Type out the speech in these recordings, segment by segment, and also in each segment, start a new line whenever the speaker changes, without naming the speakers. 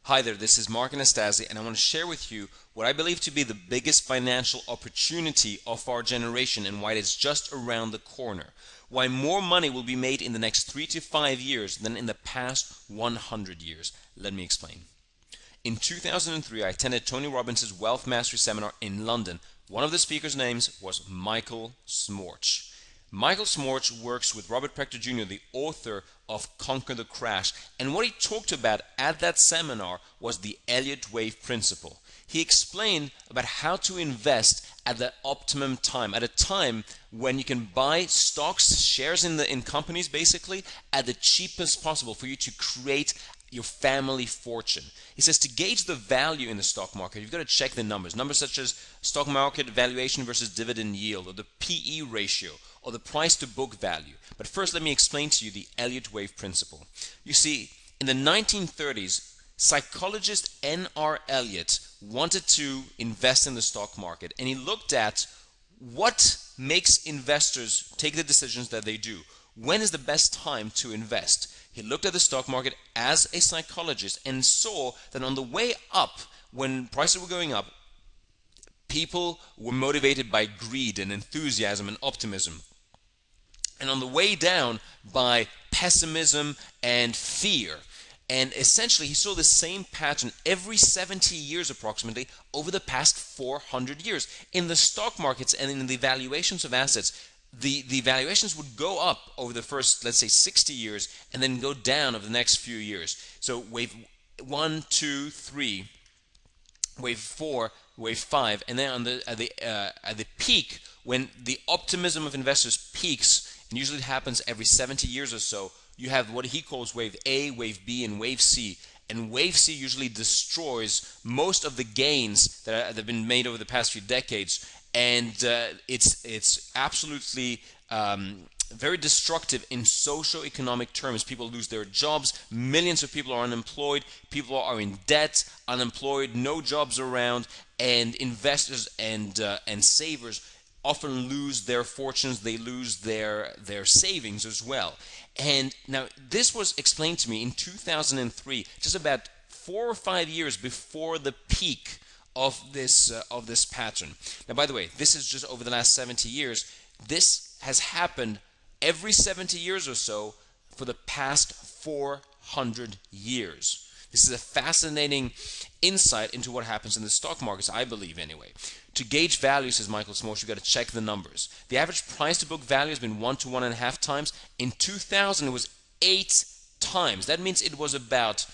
Hi there, this is Mark Anastasi, and I want to share with you what I believe to be the biggest financial opportunity of our generation and why it is just around the corner. Why more money will be made in the next 3 to 5 years than in the past 100 years. Let me explain. In 2003, I attended Tony Robbins' Wealth Mastery Seminar in London. One of the speakers' names was Michael Smorch. Michael Smorch works with Robert Prechter Jr., the author of Conquer the Crash, and what he talked about at that seminar was the Elliott Wave principle. He explained about how to invest at the optimum time, at a time when you can buy stocks, shares in companies basically, at the cheapest possible for you to create your family fortune. He says to gauge the value in the stock market, you've got to check the numbers. Numbers such as stock market valuation versus dividend yield, or the PE ratio, or the price to book value. But first, let me explain to you the Elliott Wave principle. You see, in the 1930s, psychologist N.R. Elliott wanted to invest in the stock market, and he looked at what makes investors take the decisions that they do. When is the best time to invest? He looked at the stock market as a psychologist and saw that on the way up, when prices were going up, people were motivated by greed and enthusiasm and optimism. And on the way down, by pessimism and fear. And essentially, he saw the same pattern every 70 years approximately over the past 400 years. In the stock markets and in the valuations of assets, the valuations would go up over the first, let's say, 60 years and then go down over the next few years. So wave 1, 2, 3, wave 4, wave 5, and then at the peak, when the optimism of investors peaks, and usually it happens every 70 years or so, you have what he calls wave A, wave B, and wave C. And wave C usually destroys most of the gains that have been made over the past few decades. And it's absolutely very destructive in socio-economic terms. People lose their jobs. Millions of people are unemployed. People are in debt, unemployed, no jobs around, and investors and savers often lose their fortunes. They lose their savings as well. And now this was explained to me in 2003, just about 4 or 5 years before the peak of this pattern. Now, by the way, this is just over the last 70 years. This has happened every 70 years or so for the past 400 years. This is a fascinating insight into what happens in the stock markets, I believe anyway. To gauge value, says Michael Smorch, you've got to check the numbers. The average price to book value has been 1 to 1.5 times. In 2000, it was 8 times. That means it was about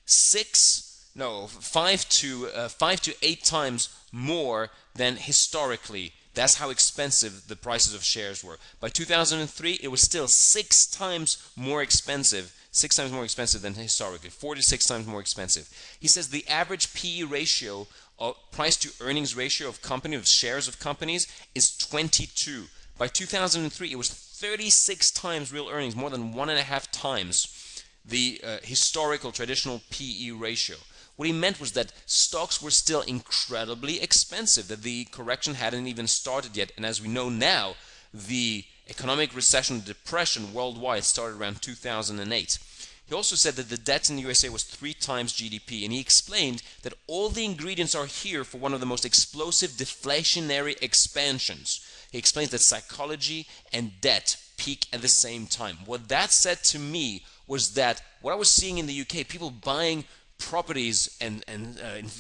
5 to 8 times more than historically. That's how expensive the prices of shares were. By 2003, it was still 6 times more expensive. 6 times more expensive than historically, 46 times more expensive. He says the average PE ratio, or price to earnings ratio of shares of companies, is 22. By 2003, it was 36 times real earnings, more than 1.5 times the historical traditional PE ratio. What he meant was that stocks were still incredibly expensive, that the correction hadn't even started yet. And as we know now, the economic recession, depression worldwide started around 2008. He also said that the debt in the USA was 3 times GDP, and he explained that all the ingredients are here for one of the most explosive deflationary expansions. He explains that psychology and debt peak at the same time. What that said to me was that what I was seeing in the UK, people buying properties and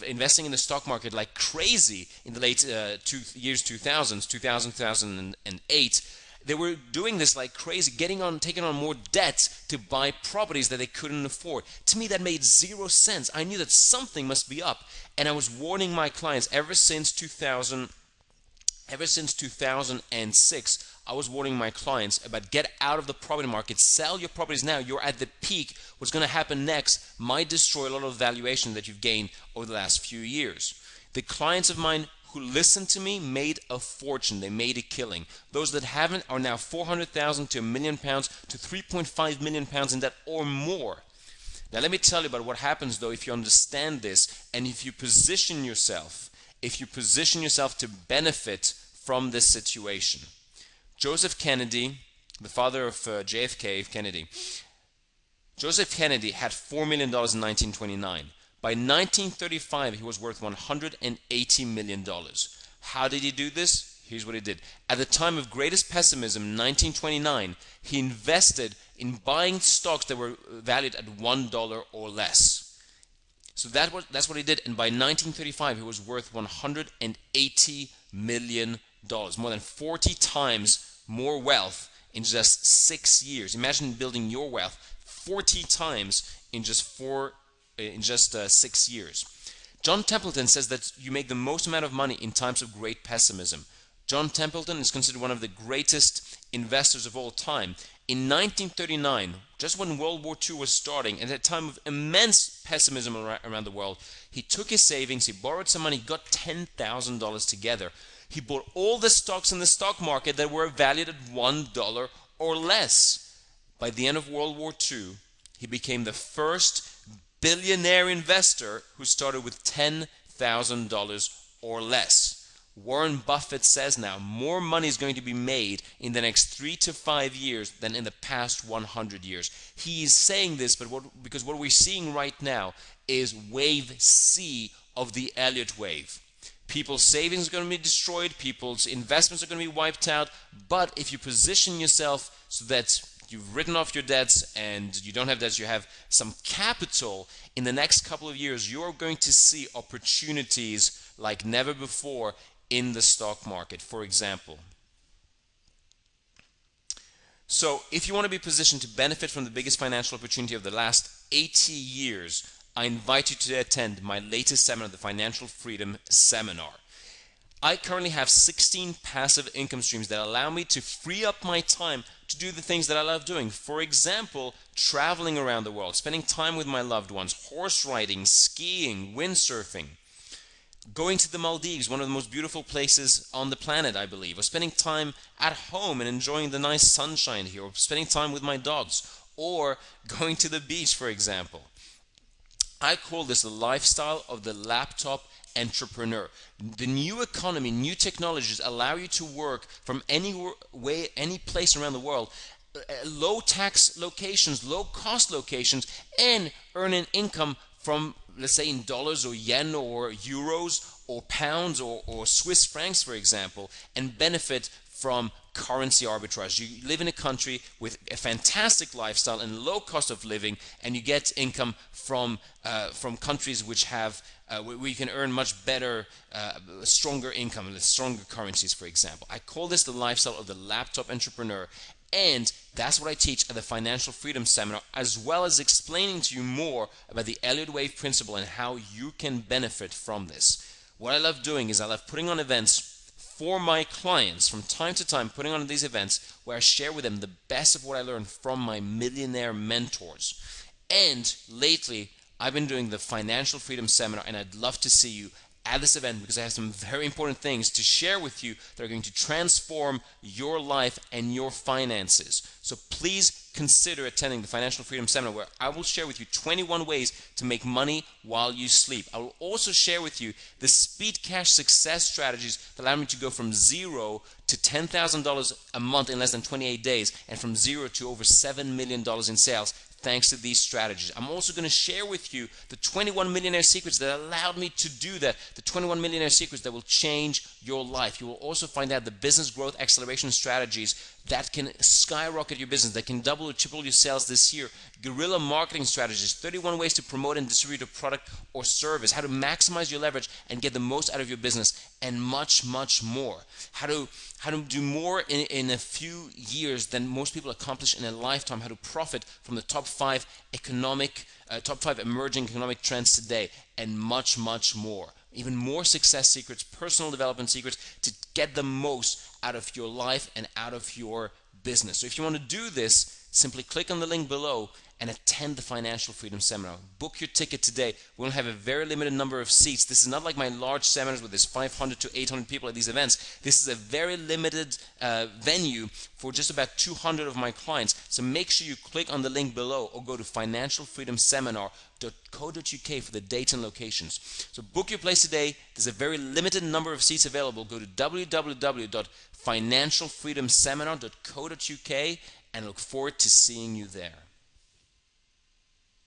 investing in the stock market like crazy in the late years 2008, they were doing this like crazy, taking on more debt to buy properties that they couldn't afford. To me, that made 0 sense. I knew that something must be up, and I was warning my clients ever since 2006. I was warning my clients about get out of the property market, sell your properties now. You're at the peak. What's going to happen next might destroy a lot of valuation that you've gained over the last few years. The clients of mine who listened to me made a fortune. They made a killing. Those that haven't are now 400,000 to £1 million to 3.5 million pounds in debt or more. Now let me tell you about what happens though if you understand this and if you position yourself to benefit from this situation. Joseph Kennedy, the father of JFK Kennedy, Joseph Kennedy had $4 million in 1929. By 1935, he was worth $180 million. How did he do this? Here's what he did. At the time of greatest pessimism, 1929, he invested in buying stocks that were valued at $1 or less. So that's what he did. And by 1935, he was worth $180 million, more than 40 times more wealth in just 6 years. Imagine building your wealth 40 times in just 6 years. John Templeton says that you make the most amount of money in times of great pessimism. John Templeton is considered one of the greatest investors of all time. In 1939, just when World War II was starting, and at a time of immense pessimism around the world, he took his savings, he borrowed some money, got $10,000 together. He bought all the stocks in the stock market that were valued at $1 or less. By the end of World War II, he became the first billionaire investor who started with $10,000 or less. Warren Buffett says now more money is going to be made in the next 3 to 5 years than in the past 100 years. He is saying this because what we're seeing right now is wave C of the Elliott wave. People's savings are going to be destroyed, people's investments are going to be wiped out, but if you position yourself so that you've written off your debts and you don't have debts, you have some capital, in the next couple of years you're going to see opportunities like never before in the stock market, for example. So if you want to be positioned to benefit from the biggest financial opportunity of the last 80 years, I invite you to attend my latest seminar, the Financial Freedom Seminar. I currently have 16 passive income streams that allow me to free up my time to do the things that I love doing. For example, traveling around the world, spending time with my loved ones, horse riding, skiing, windsurfing, going to the Maldives, one of the most beautiful places on the planet, I believe, or spending time at home and enjoying the nice sunshine here, or spending time with my dogs, or going to the beach, for example. I call this the lifestyle of the laptop entrepreneur. The new economy, new technologies allow you to work from any place around the world, low tax locations, low cost locations, and earn an income from, let's say, in dollars or yen or euros or pounds or Swiss francs, for example, and benefit from currency arbitrage. You live in a country with a fantastic lifestyle and low cost of living, and you get income from countries which have where you can earn much better, stronger income, stronger currencies, for example. I call this the lifestyle of the laptop entrepreneur, and that's what I teach at the Financial Freedom Seminar, as well as explaining to you more about the Elliott Wave principle and how you can benefit from this. What I love doing is I love putting on events for my clients from time to time, putting on these events where I share with them the best of what I learned from my millionaire mentors. And lately, I've been doing the Financial Freedom Seminar, and I'd love to see you at this event because I have some very important things to share with you that are going to transform your life and your finances. So please consider attending the Financial Freedom Seminar, where I will share with you 21 ways to make money while you sleep. I will also share with you the speed cash success strategies that allow me to go from $0 to $10,000 a month in less than 28 days, and from $0 to over $7 million in sales, thanks to these strategies. I'm also going to share with you the 21 millionaire secrets that allowed me to do that, the 21 millionaire secrets that will change your life. You will also find out the business growth acceleration strategies that can skyrocket your business, that can double or triple your sales this year, guerrilla marketing strategies, 31 ways to promote and distribute a product or service, how to maximize your leverage and get the most out of your business, and much, much more. How to do more in a few years than most people accomplish in a lifetime, how to profit from the top 5 emerging economic trends today, and much, much more. Even more success secrets, personal development secrets to get the most out of your life and out of your business. So if you want to do this, simply click on the link below and attend the Financial Freedom Seminar. Book your ticket today. We only have a very limited number of seats. This is not like my large seminars where there's 500 to 800 people at these events. This is a very limited venue for just about 200 of my clients. So make sure you click on the link below or go to financialfreedomseminar.co.uk for the dates and locations. So book your place today. There's a very limited number of seats available. Go to www.financialfreedomseminar.co.uk and look forward to seeing you there.